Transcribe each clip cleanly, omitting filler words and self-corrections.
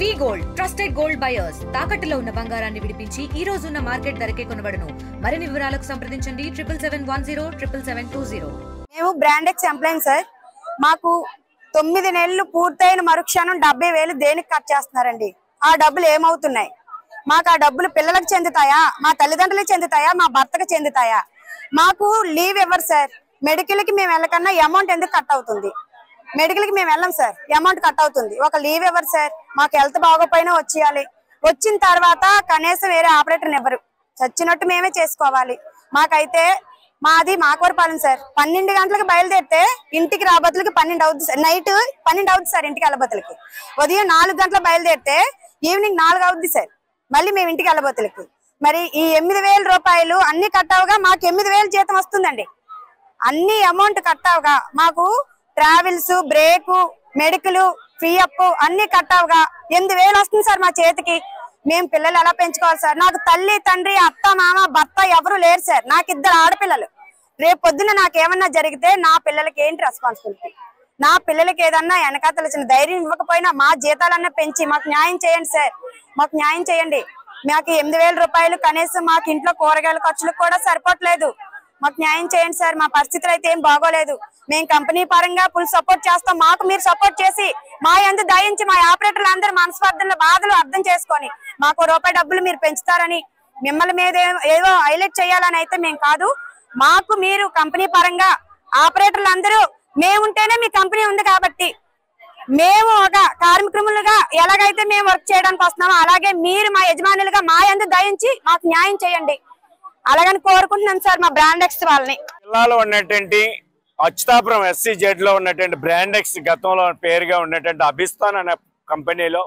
వి gold trusted gold buyers తాకట్టులో ఉన్న బంగారాన్ని విడిపించి ఈ రోజు ఉన్న మార్కెట్ ధరకే కొనబడును. మరిన్ని వివరాలకు సంప్రదించండి 77107720. మేము బ్రాండెక్స్ ఎంప్లాయీ సార్. మాకు 9 నెలలు పూర్తయిన మరుక్షణం 70,000 దేనికి కట్ చేస్తున్నారండి. ఆ డబ్బులు ఏమవుతున్నాయి? మాకు ఆ డబ్బులు పిల్లలకు చెందుతాయా, మా తల్లిదండ్రులకు చెందుతాయా, మా భర్తకు చెందుతాయా? మాకు లీవ్ ఇవ్వరు సార్. మెడికల్ కి మేము వెళ్ళకన్నా అమౌంట్ ఎందుకు కట్ అవుతుంది? మెడికల్ కి మేము వెళ్ళం సార్, అమౌంట్ కట్ అవుతుంది. ఒక లీవ్ ఇవ్వరు సార్. మాకు హెల్త్ బాగోపోయినా వచ్చేయాలి. వచ్చిన తర్వాత కనీసం వేరే ఆపరేటర్ ఇవ్వరు. చచ్చినట్టు మేమే చేసుకోవాలి. మాకైతే మాది మాకవరపాలెం సార్. 12 గంటలకు బయలుదేరితే ఇంటికి రాబోతులకి 12 అవుతుంది సార్. నైట్ 12 అవుతుంది సార్ ఇంటికి వెళ్ళబోతులకి. ఉదయం 4 గంటలకు బయలుదేరితే ఈవినింగ్ 4 అవుతుంది సార్ మళ్ళీ మేము ఇంటికి వెళ్ళబోతులకి. మరి ఈ 8,000 రూపాయలు అన్ని కట్టావుగా మాకు 8,000 జీతం వస్తుందండి. అన్ని అమౌంట్ కట్టావుగా మాకు travels, break, medical, fee up అన్ని కట్టావుగా 8,000 వస్తుంది సార్ మా చేతికి. మేము పిల్లలు ఎలా పెంచుకోవాలి సార్? నాకు తల్లి, తండ్రి, అత్త, మామ, భర్త ఎవరు లేరు సార్. నాకు 2 ఆడపిల్లలు. రేపు పొద్దున నాకేమన్నా జరిగితే నా పిల్లలకి ఏంటి రెస్పాన్సిబిలిటీ? నా పిల్లలకి ఏదన్నా వెనక తెలిసిన ధైర్యం ఇవ్వకపోయినా మా జీతాలన్నా పెంచి మాకు న్యాయం చేయండి సార్. మాకు న్యాయం చేయండి. మాకు 8,000 రూపాయలు కనీసం మాకు ఇంట్లో కూరగాయల ఖర్చులకు కూడా సరిపోవట్లేదు. మాకు న్యాయం చేయండి సార్. మా పరిస్థితులు అయితే ఏం బాగోలేదు. మేము కంపెనీ పరంగా ఫుల్ సపోర్ట్ చేస్తాం. మాకు మీరు సపోర్ట్ చేసి మా యందు దయించి మా ఆపరేటర్లు అందరూ మనస్పర్ధల బాధలు అర్థం చేసుకొని మాకు రూపాయి డబ్బులు మీరు పెంచుతారని, మిమ్మల్ని మీద ఏదో హైలైట్ చేయాలని అయితే మేము కాదు. మాకు మీరు కంపెనీ పరంగా ఆపరేటర్లు అందరూ మేముంటేనే మీ కంపెనీ ఉంది కాబట్టి మేము ఒక కార్మికులుగా ఎలాగైతే మేము వర్క్ చేయడానికి వస్తున్నామో అలాగే మీరు మా యజమానులుగా మా యందు దయించి మాకు న్యాయం చేయండి అలాగని కోరుకుంటున్నాను సార్. మా బ్రాండెక్స్ వాళ్ళని జిల్లాలో ఉన్నటువంటి అచ్యుతాపురం SCZ లో ఉన్నటువంటి బ్రాండెక్స్ గతంలో పేరుగా ఉన్నటువంటి అభిస్థాన్ అనే కంపెనీలో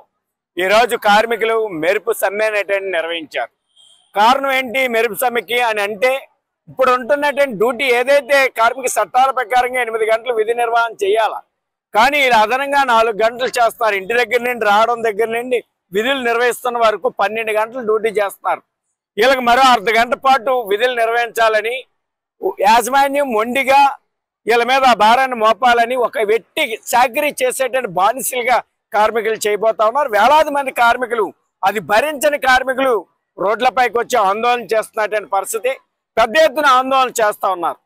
ఈరోజు కార్మికులు మెరుపు సమ్మె అనేటువంటి నిర్వహించారు. కారణం ఏంటి మెరుపు సమ్మెకి అని అంటే, ఇప్పుడు ఉంటున్నటువంటి డ్యూటీ ఏదైతే కార్మిక చట్టాల ప్రకారంగా 8 గంటలు విధి నిర్వహణ చేయాలా, కానీ ఇలా అదనంగా 4 గంటలు చేస్తున్నారు. ఇంటి దగ్గర నుండి రావడం దగ్గర నుండి విధులు నిర్వహిస్తున్న వరకు 12 గంటలు డ్యూటీ చేస్తున్నారు. వీళ్ళకి మరో అర్ధ గంట పాటు విధులు నిర్వహించాలని యాజమాన్యం మొండిగా వీళ్ళ మీద ఆ భారాన్ని మోపాలని ఒక వెట్టి చాకరీ చేసేటువంటి బానిసలుగా కార్మికులు చేయబోతా ఉన్నారు. వేలాది మంది కార్మికులు, అది భరించని కార్మికులు రోడ్లపైకి వచ్చి ఆందోళన చేస్తున్నటువంటి పరిస్థితి. పెద్ద ఎత్తున ఆందోళన చేస్తా ఉన్నారు.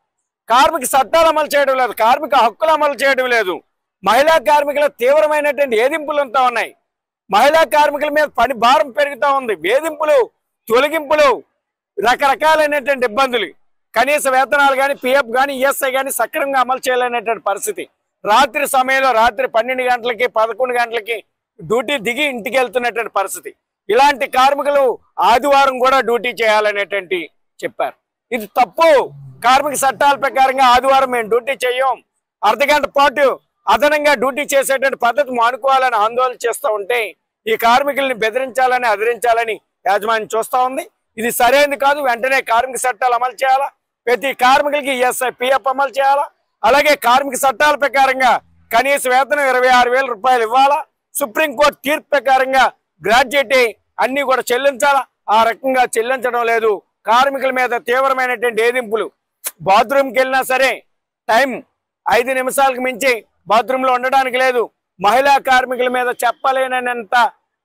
కార్మిక చట్టాలు అమలు చేయడం లేదు, కార్మిక హక్కులు అమలు చేయడం లేదు. మహిళా కార్మికుల తీవ్రమైనటువంటి వేధింపులు ఉంటూ ఉన్నాయి. మహిళా కార్మికుల మీద పని భారం పెరుగుతూ ఉంది. వేధింపులు, తొలగింపులు, రకరకాలైనటువంటి ఇబ్బందులు. కనీస వేతనాలు కానీ, PF కానీ, ESI కానీ సక్రమంగా అమలు చేయలేనటువంటి పరిస్థితి. రాత్రి సమయంలో రాత్రి 12 గంటలకి 11 గంటలకి డ్యూటీ దిగి ఇంటికి వెళ్తున్నటువంటి పరిస్థితి. ఇలాంటి కార్మికులు ఆదివారం కూడా డ్యూటీ చేయాలనేటువంటి చెప్పారు. ఇది తప్పు. కార్మిక చట్టాల ప్రకారంగా ఆదివారం మేము డ్యూటీ చేయం, అర్ధగంట పాటు అదనంగా డ్యూటీ చేసేటువంటి పద్ధతి మానుకోవాలని ఆందోళన చేస్తూ ఉంటే ఈ కార్మికుల్ని బెదిరించాలని, అదిరించాలని యాజమాన్యం చూస్తూ ఉంది. ఇది సరైనది కాదు. వెంటనే కార్మిక చట్టాలు అమలు చేయాలా, ప్రతి కార్మికులకి ESI, PF అమలు చేయాలా, అలాగే కార్మిక చట్టాల ప్రకారంగా కనీస వేతనం 26,000 రూపాయలు ఇవ్వాలా, సుప్రీంకోర్టు తీర్పు ప్రకారంగా గ్రాడ్యుయేట్ అన్ని కూడా చెల్లించాలా. ఆ రకంగా చెల్లించడం లేదు. కార్మికుల మీద తీవ్రమైనటువంటి వేధింపులు. బాత్రూమ్కి వెళ్ళినా సరే టైం 5 నిమిషాలకు మించి బాత్రూంలో ఉండడానికి లేదు. మహిళా కార్మికుల మీద చెప్పలేనంత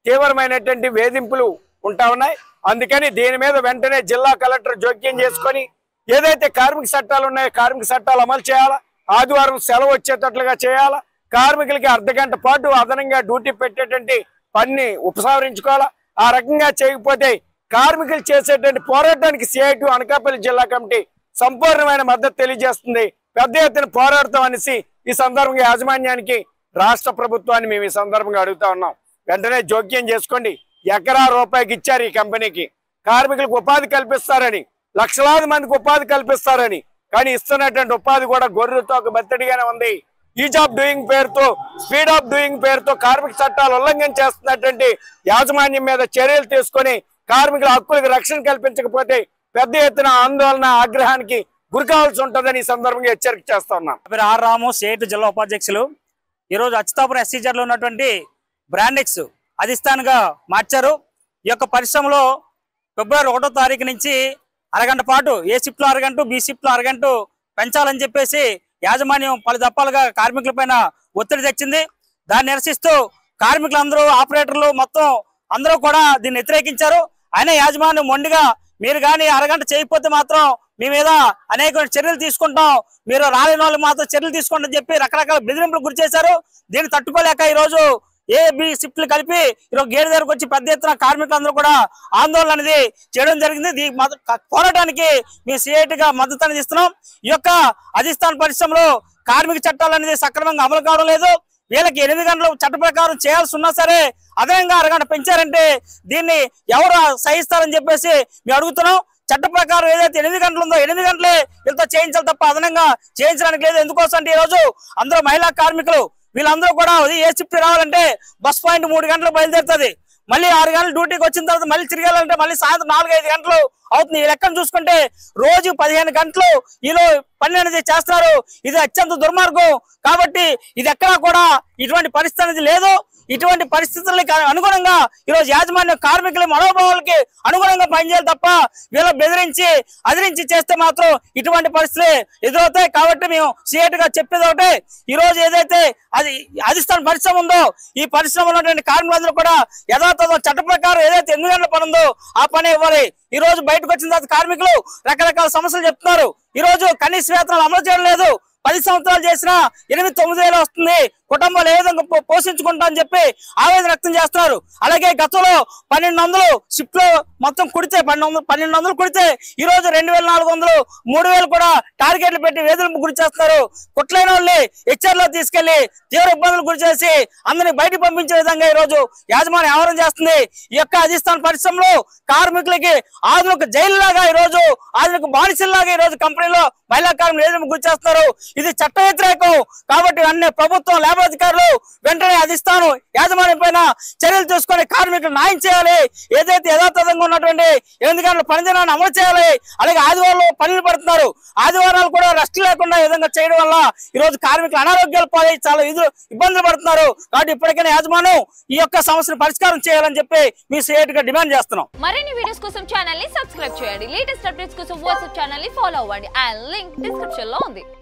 తీవ్రమైనటువంటి వేధింపులు ఉంటా ఉన్నాయి. అందుకని దీని మీద వెంటనే జిల్లా కలెక్టర్ జోక్యం చేసుకొని ఏదైతే కార్మిక చట్టాలు ఉన్నాయో కార్మిక చట్టాలు అమలు చేయాలా, ఆదివారం సెలవు వచ్చేటట్లుగా చేయాలా, కార్మికులకి అర్ధగంట పాటు అదనంగా డ్యూటీ పెట్టేటువంటి పని ఉపసంహరించుకోవాలా. ఆ రకంగా చేయకపోతే కార్మికులు చేసేటువంటి పోరాటానికి CITU అనకాపల్లి జిల్లా కమిటీ సంపూర్ణమైన మద్దతు తెలియజేస్తుంది. పెద్ద ఎత్తున పోరాడతాం అనేసి ఈ సందర్భంగా యాజమాన్యానికి, రాష్ట్ర ప్రభుత్వాన్ని మేము ఈ సందర్భంగా అడుగుతా ఉన్నాం. వెంటనే జోక్యం చేసుకోండి. ఎకరా రూపాయికి ఇచ్చారు ఈ కంపెనీకి. కార్మికులకు ఉపాధి కల్పిస్తారని, లక్షలాది మందికి ఉపాధి కల్పిస్తారని, కానీ ఇస్తున్నటువంటి ఉపాధి కూడా గొర్రెతో ఒక బత్తడిగానే ఉంది. ఈజ్ ఆఫ్ డూయింగ్ పేరుతో, స్పీడ్ ఆఫ్ డూయింగ్ పేరుతో కార్మిక చట్టాలు ఉల్లంఘన చేస్తున్నటువంటి యాజమాన్యం మీద చర్యలు తీసుకొని కార్మికుల హక్కులకు రక్షణ కల్పించకపోతే పెద్ద ఎత్తున ఆందోళన, ఆగ్రహానికి గురి కావాల్సి ఉంటుందని ఈ సందర్భంగా హెచ్చరిక చేస్తా ఉన్నాం. ఆర్ రాము, CITU జిల్లా ఉపాధ్యక్షులు. ఈరోజు అచ్యుతాపురం SCZ లో ఉన్నటువంటి బ్రాండెక్స్ అధిష్టానంగా మార్చారు. ఈ యొక్క పరిశ్రమలో ఫిబ్రవరి 1వ తారీఖు నుంచి అరగంట పాటు ఏ షిఫ్ట్లో అరగంట, B షిఫ్ట్లో అరగంట పెంచాలని చెప్పేసి యాజమాన్యం పలు దప్పాలుగా కార్మికుల పైన ఒత్తిడి తెచ్చింది. దాన్ని నిరసిస్తూ కార్మికులందరూ ఆపరేటర్లు మొత్తం అందరూ కూడా దీన్ని వ్యతిరేకించారు. అయినా యాజమాన్యం మొండిగా మీరు కానీ అరగంట చేయకపోతే మాత్రం మీ మీద అనేక చర్యలు తీసుకుంటాం, మీరు రాలేని వాళ్ళు మాత్రం చర్యలు తీసుకుంటామని చెప్పి రకరకాల బెదిరింపులు గురి చేశారు. దీన్ని తట్టుకోలేక ఈరోజు ఏబి షిఫ్ట్లు కలిపి ఈరోజు గేట్ దగ్గరకు వచ్చి పెద్ద ఎత్తున కార్మికులందరూ కూడా ఆందోళన అనేది చేయడం జరిగింది. పోరాటానికి మేము సిఐటిగా మద్దతు అనేది ఇస్తున్నాం. ఈ యొక్క అధిష్టాన పరిశ్రమలో కార్మిక చట్టాలు అనేది సక్రమంగా అమలు కావడం లేదు. వీళ్ళకి 8 గంటలు చట్ట ప్రకారం చేయాల్సి ఉన్నా సరే అదనంగా అరగంట పెంచారంటే దీన్ని ఎవరు సహిస్తారని చెప్పేసి మేము అడుగుతున్నాం. చట్ట ప్రకారం ఏదైతే 8 గంటలు ఉందో 8 గంటలే వీళ్ళతో చేయించాలి తప్ప అదనంగా చేయించడానికి లేదు. ఎందుకోసం అంటే ఈరోజు అందరూ మహిళా కార్మికులు వీళ్ళందరూ కూడా ఏ షిఫ్ట్ రావాలంటే బస్ పాయింట్ 3 గంటలు బయలుదేరుతుంది. మళ్ళీ 6 గంటలు డ్యూటీకి వచ్చిన తర్వాత మళ్ళీ తిరగాలంటే మళ్ళీ సాయంత్రం 4-5 గంటలు అవుతుంది. ఈ లెక్కను చూసుకుంటే రోజు 15 గంటలు వీళ్ళు పని అనేది చేస్తున్నారు. ఇది అత్యంత దుర్మార్గం. కాబట్టి ఇది ఎక్కడా కూడా ఇటువంటి పరిస్థితి అనేది లేదు. ఇటువంటి పరిస్థితులకి అనుగుణంగా ఈరోజు యాజమాన్యం కార్మికుల మనోభావాలకి అనుగుణంగా పనిచేయాలి తప్ప వీళ్ళ బెదిరించి అదిరించి చేస్తే మాత్రం ఇటువంటి పరిస్థితులు ఎదురవుతాయి. కాబట్టి మేము సిఐటిగా చెప్పేది ఒకటే, ఈ రోజు ఏదైతే అధిష్టాన పరిశ్రమ ఉందో ఈ పరిశ్రమలో ఉన్నటువంటి కార్మికులందరూ కూడా యథాతథ చట్ట ప్రకారం ఏదైతే 8 గంటల పని ఉందో ఆ పని ఇవ్వాలి. ఈ రోజు బయటకు వచ్చిన తర్వాత కార్మికులు రకరకాల సమస్యలు చెప్తున్నారు. ఈ రోజు కనీస వేతనాలు అమలు చేయడం లేదు. 10 సంవత్సరాలు చేసినా 8-9 వేలు వస్తుంది, కుటుంబాలు ఏ విధంగా పోషించుకుంటా అని చెప్పి ఆవేదన వ్యక్తం చేస్తున్నారు. అలాగే గతంలో 1200 షిఫ్ట్ లో మొత్తం కుడితే 1200 కుడితే ఈ రోజు 2400, 3000 కూడా టార్గెట్లు పెట్టి వేధింపులకు గురి చేస్తున్నారు. కుట్లైన వాళ్ళని హెచ్ఆర్లో తీసుకెళ్లి తీవ్ర ఇబ్బందులు గురి చేసి అందరినీ బయటకు పంపించే విధంగా ఈ రోజు యాజమాన్యం వ్యవహారం చేస్తుంది. ఈ యొక్క అధిష్టాన పరిశ్రమలో కార్మికులకి ఆధునిక జైలులాగా ఈ రోజు ఆధునిక బానిసల్లాగా ఈ రోజు కంపెనీలో మహిళా కార్మికులు వేధింపులకు గురి చేస్తున్నారు. ఇది చట్ట వ్యతిరేకం. కాబట్టి అన్ని ప్రభుత్వం లేబర్ అధికారులు వెంటనే అధిష్టానం యాజమాన్యం పైన చర్యలు తీసుకొని కార్మికులు న్యాయం చేయాలి. ఏదైతే యథాతథంగా ఉన్నటువంటి 8 గంటల పనిదినాన్ని అమలు చేయాలి. అలాగే ఆదివారాలు పనులు పడుతున్నారు. ఆదివారాలు కూడా రెస్ట్ లేకుండా ఈ విధంగా చేయడం వల్ల ఈ రోజు కార్మికులు అనారోగ్యాలు పాలై చాలా ఇబ్బందులు పడుతున్నారు. కాబట్టి ఇప్పటికైనా యాజమాన్యం ఈ యొక్క సమస్యను పరిష్కారం చేయాలని చెప్పి మీ సిఐటిగా డిమాండ్ చేస్తున్నాం. మరిన్ని వీడియోస్ కోసం ఛానల్ ని సబ్స్క్రైబ్ చేయండి. లేటెస్ట్ అప్డేట్స్ కోసం వాట్సాప్ ఛానల్ ని ఫాలో అవ్వండి. ఆ లింక్ డిస్క్రిప్షన్ లో ఉంది.